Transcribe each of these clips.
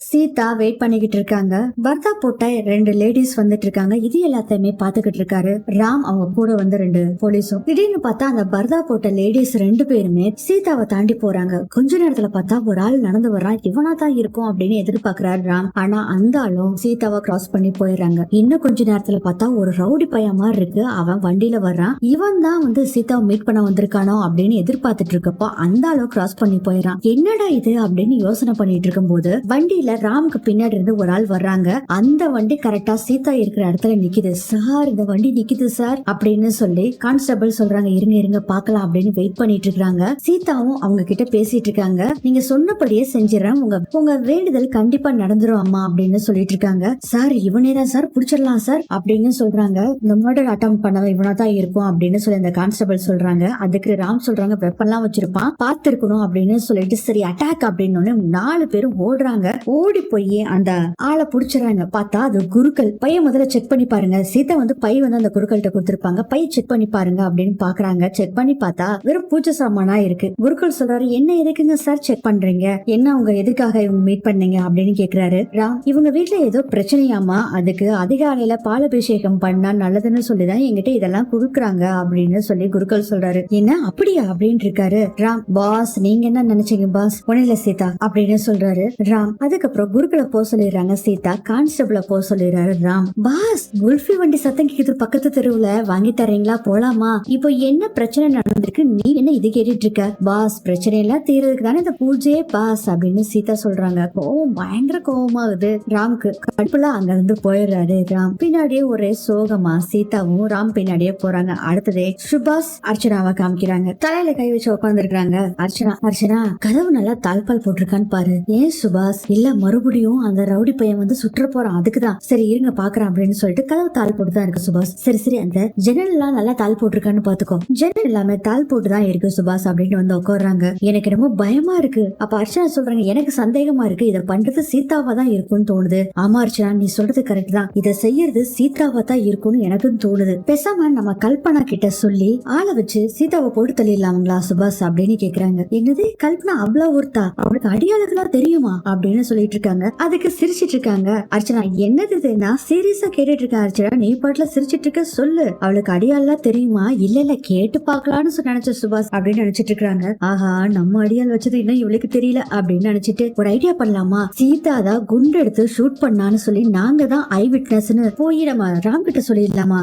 Sita wait பண்ணிக்கிட்டு இருக்காங்க. பர்தா போட்ட 2 லேடிஸ் வந்துட்டு இருக்காங்க. இது எல்லாத்தையுமே பாத்துக்கிட்டு இருக்காரு ராம். அவங்க கூட வந்து 2 போலீஸும். திடீர்னு பார்த்தா அந்த பர்தா போட்ட லேடிஸ் 2 பேருமே சீதாவை தாண்டி போறாங்க. கொஞ்ச நேரத்துல பார்த்தா ஒரு ஆள் நடந்து வர்றான். இவனா தான் இருக்கும் அப்படின்னு எதிர்பார்க்கிறாரு ராம். ஆனா அந்த ஆளும் சீதாவை கிராஸ் பண்ணி போயிடுறாங்க. இன்னும் கொஞ்ச நேரத்துல பார்த்தா ஒரு ரவுடி பையன் மாதிரி இருக்கு. அவன் வண்டியில வர்றான். இவன் தான் வந்து சீதாவை மீட் பண்ண வந்திருக்கானோ அப்படின்னு எதிர்பார்த்துட்டு இருக்கப்போ அந்த ஆளும் கிராஸ் பண்ணி போயிடறான். என்னடா இது அப்படின்னு யோசனை பண்ணிட்டு இருக்கும் போது வண்டியில ராமுக்கு பின்னாடி இருந்து ஒரு ஆள் வர்றாங்க. அந்த வண்டி கரெக்டா சீதா இருக்கிற இடத்துல நிக்குது. சார் இந்த வண்டி நிக்குது சார் அப்படின்னு சொல்லி கான்ஸ்டபிள் சொல்றாங்க. இருங்க இருங்க பாக்கலாம் அப்படின்னு வெயிட் பண்ணிட்டு இருக்காங்க. சீதாவும் அவங்க கிட்ட பேசிட்டு இருக்காங்க. நீங்க சொன்னபடியே செஞ்சிடறேன், உங்க வேண்டுதல் கண்டிப்பா நடந்துரும் அம்மா அப்படின்னு சொல்லிட்டு இருக்காங்க. சார் இவனே தான் சார், புடிச்சிடலாம் சார் அப்படின்னு சொல்றாங்க. இந்த மர்டர் அட்டம் பண்ணவன் இவனா தான் இருக்கும் அப்படின்னு சொல்லி அந்த கான்ஸ்டபிள் சொல்றாங்க. அதுக்கு ராம் சொல்றாங்க வெப்பன்லாம் வச்சிருப்பான், பார்த்து இருக்கணும் அப்படின்னு சொல்லிட்டு சரி அட்டாக் அப்படின்னு 4 பேரும் ஓடுறாங்க. ஓடி போய் அந்த ஆளை புடிச்சிடறாங்க. பார்த்தா அது குருக்கள். பையன் முதல்ல செக் பண்ணி பாருங்க. சீதா வந்து பை வந்து அந்த குருக்கள்கிட்ட கொடுத்திருப்பாங்க. பை செக் பண்ணி பாருங்க அப்படின்னு பாக்குறாங்க. செக் பண்ணி பார்த்தா வெறும் பூஜை சாமானா இருக்கு. குருக்கள் சொல்றாரு என்ன எதுக்குங்க சார் செக் பண்றீங்க, என்ன அவங்க எதுக்காக இவங்க மீட் பண்ணீங்க அப்படின்னு கேக்குறாரு ராம். இவங்க வீட்டுல ஏதோ பிரச்சனையாமா, அதுக்கு அதிகாலையில பாலாபிஷேகம் பண்ணா நல்லதுன்னு சொல்லிதான் என்கிட்ட இதெல்லாம் குடுக்குறாங்க அப்படின்னு சொல்லி குருக்கள் சொல்றாரு. என்ன அப்படியா அப்படின்னு இருக்காரு ராம். பாஸ் நீங்க என்ன நினைச்சீங்க பாஸ், ஒன்னில சீதா அப்படின்னு சொல்றாரு ராம். அதுக்கப்புறம் குருக்களை போக சொல்லிடுறாங்க சீதா. கான்ஸ்டபிள போக சொல்லிடுறாரு ராம். பாஸ் குல்ஃபி வண்டி சத்தம் கேக்குது பக்கத்து தெருவுல, வாங்கி தரீங்களா போலாமா? இப்போ என்ன பிரச்சனை நடந்திருக்கு, நீ என்ன இது கேட்டுட்டு இருக்க? பாஸ் பிரச்சனை எல்லாம் தீர்றதுக்கு தானே இந்த பூஜையே பாஸ் அப்படின்னு சீதா சொல்றாங்க. கோவம் பயங்கர கோவமாகுது ராம்க்கு. கடுப்புல அங்க இருந்து போயிடுறாரு ராம். பின்னாடியே ஒரே சோகமா சீதாவும் ராம் பின்னாடியே போறாங்க. அடுத்ததே சுபாஷ் அர்ச்சனாவை காமிக்கிறாங்க. தலையில கை வச்சு உட்கார்ந்து இருக்காங்க. அர்ச்சனா கதவு நல்லா தாழ்பால் போட்டிருக்கான்னு பாரு. ஏன் சுபாஷ்? இல்ல மறுபடியும் அந்த ரவுடி பையன் வந்து சுற்ற போறான், அதுக்குதான். சரி இருங்க பாக்குறேன் அப்படின்னு சொல்லிட்டு கதவு தாள் போட்டுதான் இருக்கு சுபாஷ். சரி அந்த ஜன்னல் எல்லாம் நல்லா தாள் போட்டிருக்கான்னு பாத்துக்கோ. ஜன்னல் எல்லாமே தாள் போட்டுதான் இருக்கு சுபாஷ் அப்படின்னு வந்து உட்காடுறாங்க. எனக்கு ரொம்ப பயமா இருக்கு. அப்ப அர்ச்சனா சொல்றாங்க எனக்கு சந்தேகமா இருக்கு, இதை பண்றது சீதாவா தான் இருக்கும்னு தோணுது. ஆமா அர்ச்சனா நீ சொல்றது கரெக்ட் தான், இதை செய்யறது சீதாவா தான் இருக்கும்னு எனக்கும் தோணுது. பேசாம நம்ம கல்பனா கிட்ட சொல்லி ஆளை வச்சு சீதாவை போட்டு தள்ளிடலாங்களா சுபாஷ் அப்படின்னு கேக்குறாங்க. என்னது கல்பனா அவ்வளவு ஒருத்தா, அவளுக்கு அடியாளுக்கெல்லாம் தெரியுமா அப்படின்னு சொல்லிட்டு இருக்காங்க. அதுக்கு சிரிச்சிட்டு இருக்காங்க. அர்ச்சனா என்னது நான் சீரியஸா கேட்டுட்டு இருக்கேன் அர்ச்சனா, நீ பாட்டுல சிரிச்சிட்டு இருக்க, சொல்லு அவளுக்கு அடியாள்லாம் தெரியுமா? இல்ல கேட்டு பாக்கலாம்னு நினைச்ச சுபாஷ் அப்படின்னு நினைச்சிட்டு இருக்காங்க. ஆஹா நம்ம அடியால் வச்சது இன்னும் இவளுக்கு தெரியல அப்படின்னு நினைச்சிட்டு ஒரு ஐடியா பண்ணலாமா, சீதா தான் குண்டு எடுத்து ஷூட் பண்ணான்னு சொல்லி நாங்க தான் ஐ விட்னஸ்னு போய் நம்ம ராம் கிட்ட சொல்லிடலாமா?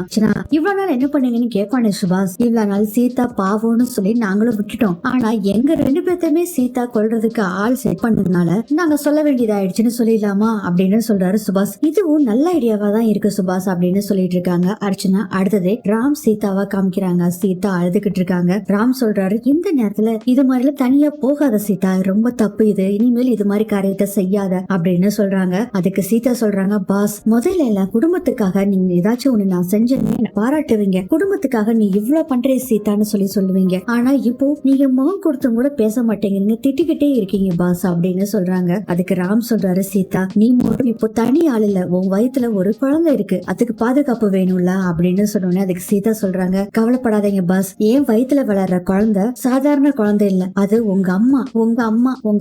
இவ்வளவு நாள் என்ன பண்ணீங்கன்னு கேட்பானே சுபாஷ். இவ்வளவு நாள் சீதா பாவம்னு சொல்லி நாங்களும் விட்டுட்டோம். ஆனா எங்க 2 பேர்த்தையுமே சீதா கொல்றதுக்கு ஆள் செட் பண்ணதுனால நாங்க சொல்ல வேண்டியதாயிடுச்சுன்னு சொல்லிடலாமா அப்படின்னு சொல்றாரு சுபாஷ். இதுவும் நல்ல ஐடியாவா தான் இருக்கு சுபாஷ் அப்படின்னு சொல்லிட்டு இருக்காங்க அர்ச்சனா. அடுத்தது ராம் சீதாவா காமிக்கிறாங்க. சீதா அழுதுகிட்டு இருக்காங்க. ராம் சொல்றாரு இந்த நேரத்துல இது மாதிரி தனியா போகாத சீதா, ரொம்ப தப்பு இது, இனிமேல் இது மாதிரி காரியத்தை செய்யாத அப்படின்னு சொல்றாங்க. அதுக்கு சீதா சொல்றாங்க பாஸ் முதல்ல எல்லாம் குடும்பத்துக்காக நீங்க ஏதாச்சும் ஒண்ணு நான் செஞ்சேன்னு பாராட்டுவீங்க, குடும்பத்துக்காக நீ இவ்வளவு பண்றே சீதான்னு சொல்லுவீங்க. ஆனா இப்போ நீங்க முகம் கொடுத்தும் கூட பேச மாட்டேங்கிறீங்க, திட்டிக்கிட்டே இருக்கீங்க பாஸ் அப்படின்னு சொல்றாங்க. அதுக்கு ராம் சொல்றாரு சீதா நீ மட்டும் இப்போ தனி ஆள் இல்ல, உன் வயித்துல ஒரு குழந்தை இருக்கு, அதுக்கு பாதுகாப்பு வேணும்ல அப்படின்னு சொன்னோன்னே அதுக்கு சீதா சொல்றாங்க கவலைப்படாதீங்க பாஸ், என் வயித்துல வளர்ற குழந்தை சாதாரண குழந்தை இல்ல, அது உங்க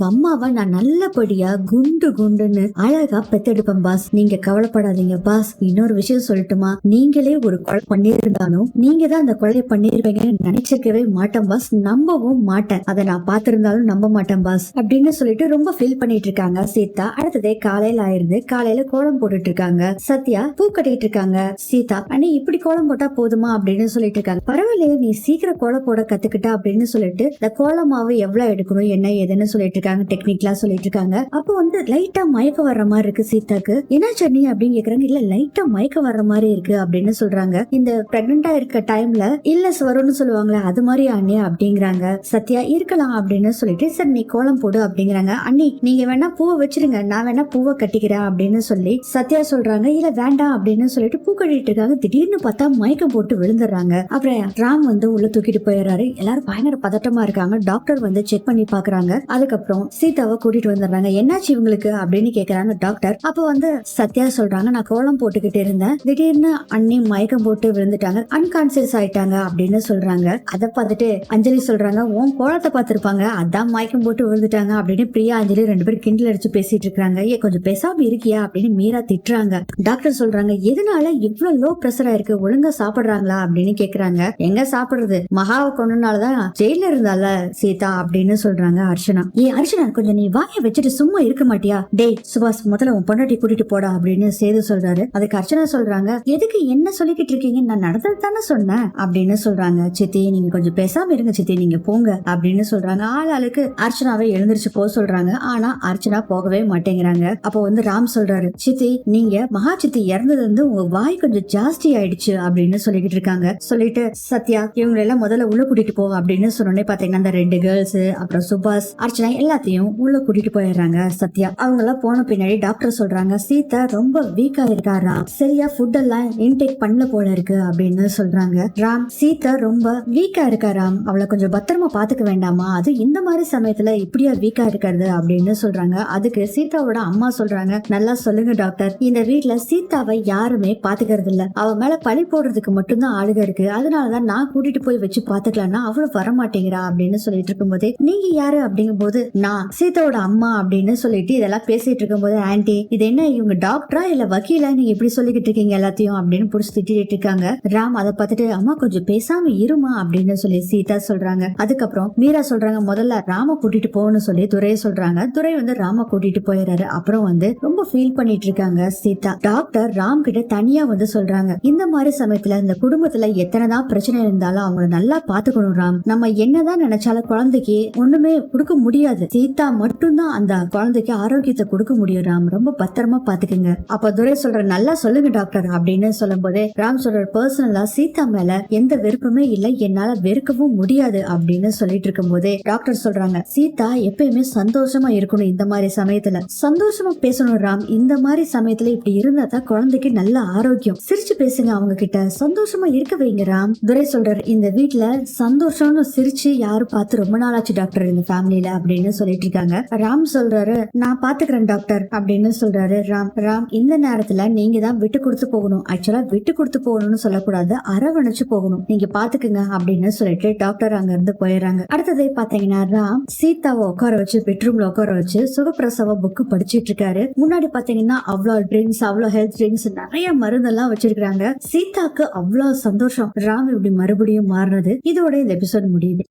அம்மாவை நான் நல்லபடியா குண்டுன்னு அழகா பெத்தெடுப்பேன் பாஸ், நீங்க கவலைப்படாதீங்க பாஸ். இன்னொரு விஷயம் சொல்லட்டுமா, நீங்களே ஒரு கொலை பண்ணிருந்தாலும் நீங்க தான் அந்த கொலையை பண்ணிருப்பீங்கன்னு நினைச்சிருக்கவே மாட்டேன் பாஸ், நம்பவும் மாட்டேன், அதை நான் பார்த்திருந்தாலும் நம்ப மாட்டேன் பாஸ் அப்படின்னு சொல்லிட்டு ரொம்ப ஃபீல் பண்ணிட்டு இருக்காங்க சீதா. அடுத்ததே காலையில ஆயிருது. காலையில கோலம் போட்டுட்டு இருக்காங்க. சத்யா பூ கட்டிட்டு இருக்காங்க. சீதா அண்ணி இப்படி கோலம் போட்டா போதுமா அப்படின்னு சொல்லிட்டு இருக்காங்க. பரவாயில்லையே நீ சீக்கிரம் கோலம் போட கத்துக்கிட்டா அப்படின்னு சொல்லிட்டு இந்த கோலமாவு எவ்வளவு எடுக்கணும் என்ன ஏதுன்னு சொல்லிட்டு இருக்காங்க, டெக்னிக்கலா சொல்லிட்டு இருக்காங்க. அப்போ வந்து லைட்டா மயக்க வர்ற மாதிரி இருக்கு சீதாக்கு. என்ன சட்னி அப்படின்னு கேக்குறாங்க. இல்ல லைட்டா மயக்க வர்ற மாதிரி இருக்கு அப்படின்னு சொல்றாங்க. இந்த பிரெக்னண்டா இருக்க டைம்ல இல்லஸ் வரும்னு சொல்லுவாங்களே அது மாதிரி அண்ணி அப்படிங்கிறாங்க. சத்யா இருக்கலாம் அப்படின்னு சொல்லிட்டு சரி நீ கோலம் போடு அப்படிங்கிறாங்க. அண்ணி நீங்க வேணா பூவை வச்சிருங்க, நான் வேணா பூவை கட்டிக்கிறேன் அப்படின்னு சொல்லி சத்யா சொல்றாங்க. இல்ல வேண்டாம் அப்படின்னு சொல்லிட்டு பூ கட்டிட்டு இருக்காங்க. திடீர்னு பார்த்தா மயக்கம் போட்டு விழுந்துடுறாங்க. அப்புறம் ராம் வந்து உள்ள தூக்கிட்டு போயிடுறாரு. எல்லாரும் பயங்கர பதட்டமா இருக்காங்க. டாக்டர் வந்து செக் பண்ணி பாக்குறாங்க. அதுக்கப்புறம் சீதாவை கூட்டிட்டு வந்துடுறாங்க. என்னாச்சு இவங்களுக்கு அப்படின்னு கேக்குறாங்க டாக்டர். அப்ப வந்து சத்யா சொல்றாங்க நான் கோலம் போட்டுக்கிட்டு இருந்தேன், திடீர்னு அண்ணி மயக்கம் போட்டு விழுந்துட்டாங்க, அன்கான்சியஸ் ஆயிட்டாங்க அப்படின்னு சொல்றாங்க. அதை பார்த்துட்டு அஞ்சலி சொல்றாங்க உன் கோலத்தை பார்த்திருப்பாங்க, அதான் மயக்கம் போட்டு விழுந்துட்டாங்க அப்படின்னு பிரியா அஞ்சலி 2 பேரும் கிண்டல் அடிச்சு பேசி பேசிட்டு இருக்காங்க. ஏ கொஞ்சம் பேசாம இருக்கியா அப்படின்னு மீரா திட்டுறாங்க. டாக்டர் சொல்றாங்க எதனால இவ்வளவு லோ பிரஷரா இருக்கு, ஒழுங்கா சாப்பிடுறாங்களா அப்படின்னு கேக்குறாங்க. எங்க சாப்பிடுறது, மகாவை கொண்டனாலதான் ஜெயில இருந்தால சீதா அப்படின்னு சொல்றாங்க அர்ச்சனா. அர்ச்சனா கொஞ்சம் நீ வாய வச்சுட்டு சும்மா இருக்க மாட்டியா, டேய் சுபாஷ் முதல்ல உன் பொண்டாட்டி கூட்டிட்டு போடா அப்படின்னு சேது சொல்றாரு. அதுக்கு அர்ச்சனா சொல்றாங்க எதுக்கு என்ன சொல்லிக்கிட்டு இருக்கீங்க, நான் நடந்தது தானே சொன்னேன் அப்படின்னு சொல்றாங்க. சித்தி நீங்க கொஞ்சம் பேசாம இருங்க சித்தி, நீங்க போங்க அப்படின்னு சொல்றாங்க. ஆளுக்கு அர்ச்சனாவை எழுந்திருச்சு போக சொல்றாங்க. ஆனா அர்ச்சனா போகவே மாட்டேங்கிறாங்க. அப்போ ராம் சொல்றாரு, சித்தி நீங்க மகா சித்தி இறந்தது உங்க வாய் கொஞ்சம் ஜாஸ்தி ஆயிடுச்சு அப்படின்னு சொல்லிக்கிட்டு இருக்காங்க. சொல்லிட்டு சத்யா இவங்க எல்லாம் முதல்ல உள்ள கூட்டிட்டு போ அப்படின்னு சொன்னோடனே பாத்தீங்கன்னா அந்த 2 கேர்ள்ஸ் அப்புறம் சுபாஷ் அர்ச்சனா எல்லாத்தையும் உள்ள கூட்டிட்டு போயிடுறாங்க. சத்யா அவங்க எல்லாம் போன பின்னாடி டாக்டர் சொல்றாங்க சீதா ரொம்ப வீக்கா இருக்காரா, சரியா ஃபுட் எல்லாம் இன்டேக் பண்ணல போல இருக்கு அப்படின்னு சொல்றாங்க. ராம் சீதா ரொம்ப வீக்கா இருக்காராம், அவளை கொஞ்சம் பத்திரமா பாத்துக்க வேண்டாமா, அது இந்த மாதிரி சமயத்துல இப்படியா வீக்கா இருக்கிறது அப்படின்னு சொல்றாங்க. அதுக்கு சீதாவோட அம்மா சொல்றாங்க நல்லா சொல்லுங்க டாக்டர், இந்த வீட்டுல சீதாவை யாருமே பாத்துக்கிறது இல்ல, அவ மேல பழி போடுறதுக்கு மட்டும்தான் ஆளுக இருக்கு, அதனாலதான் நான் கூட்டிட்டு போய் வச்சு பாத்துக்கலாம்னா அவளும் வரமாட்டேங்கிறா அப்படின்னு சொல்லிட்டு இருக்கும் போது நீங்க யாரு அப்படிங்கும் போது நான் சீதாவோட அம்மா அப்படின்னு சொல்லிட்டு இதெல்லாம் பேசிட்டு இருக்கும் போது ஆன்டி இது என்ன இவங்க டாக்டரா இல்ல வக்கீலா, நீங்க இப்படி சொல்லிக்கிட்டு இருக்கீங்க எல்லாத்தையும் அப்படின்னு புடிச்சு திட்டிட்டு இருக்காங்க. ராம் அதை பார்த்துட்டு அம்மா கொஞ்சம் பேசாம இருமா அப்படின்னு சொல்லி சீதா சொல்றாங்க. அதுக்கப்புறம் மீரா சொல்றாங்க முதல்ல ராம கூட்டிட்டு போகணும்னு சொல்லி துரையை சொல்றாங்க. துரை ராம கூட்டிட்டு போயிடுறாரு. அப்புறம் ரொம்ப ஃபீல் பண்ணிட்டு இருக்காங்க சீதா. டாக்டர் ராம் கிட்ட தனியா சொல்றாங்க இந்த மாதிரி சமயத்துல இந்த குடும்பத்துல எத்தனைதான் பிரச்சனை இருந்தாலும் அவங்கள நல்லா பாத்துக்கணும் ராம், நம்ம என்னதான் நினைச்சாலும் குழந்தைக்கு ஒண்ணுமே கொடுக்க முடியாது, சீதா மட்டும்தான் அந்த குழந்தைக்கு ஆரோக்கியத்தை கொடுக்க முடியும் ராம், ரொம்ப பத்திரமா பாத்துக்கங்க. அப்ப துரை சொல்ற நல்லா சொல்லுங்க டாக்டர் அப்படின்னு சொல்லும் போதே ராம் சொல்ற பர்சனலா சீதா மேல எந்த வெறுப்புமே இல்ல, என்னால வெறுக்கவும் முடியாது அப்படின்னு சொல்லிட்டு இருக்கும் போதே டாக்டர் சொல்றாங்க சீதா எப்பயுமே சந்தோஷமா இருக்கணும், இந்த மாதிரி சமயத்துல சந்தோஷமா பேசணும் ராம், இந்த மாதிரி சமயத்துல இப்படி இருந்தா தான் குழந்தைக்கு நல்ல ஆரோக்கியம், சிரிச்சு பேசுங்க அவங்க கிட்ட, சந்தோஷமா இருக்க வைங்க ராம். துரை சொல்றாரு இந்த வீட்டுல சந்தோஷம்னு சிரிச்சு யாரும் பார்த்து ரொம்ப நாளாச்சு டாக்டர் இந்த ஃபேமிலியில அப்படின்னு சொல்லிட்டு இருக்காங்க. ராம் சொல்றாரு நான் பாத்துக்கிறேன் டாக்டர் அப்படின்னு சொல்றாரு ராம். ராம் இந்த நேரத்துல நீங்க தான் விட்டு கொடுத்து போகணும், ஆக்சுவலா விட்டு கொடுத்து போகணும்னு சொல்லக்கூடாது, அரவணைச்சு போகணும், நீங்க பாத்துக்குங்க அப்படின்னு சொல்லிட்டு டாக்டர் அங்க இருந்து போயிடுறாங்க. அடுத்ததே பாத்தீங்கன்னா ராம் சீதாவை உட்கார வச்சு பெட்ரூம்ல உட்கார வச்சு சுகப்பிரசவ புக்கு படிச்சிட்டு இருக்காரு. முன்னாடி பாத்தீங்கன்னா அவ்வளவு ட்ரிங்க்ஸ் அவ்வளவு ஹெல்த் ட்ரிங்க்ஸ் நிறைய மருந்தெல்லாம் வச்சிருக்காங்க. சீதாக்கு அவ்வளவு சந்தோஷம், ராம் இப்படி மறுபடியும் மாறினது. இதோட இந்த எபிசோட் முடியுது.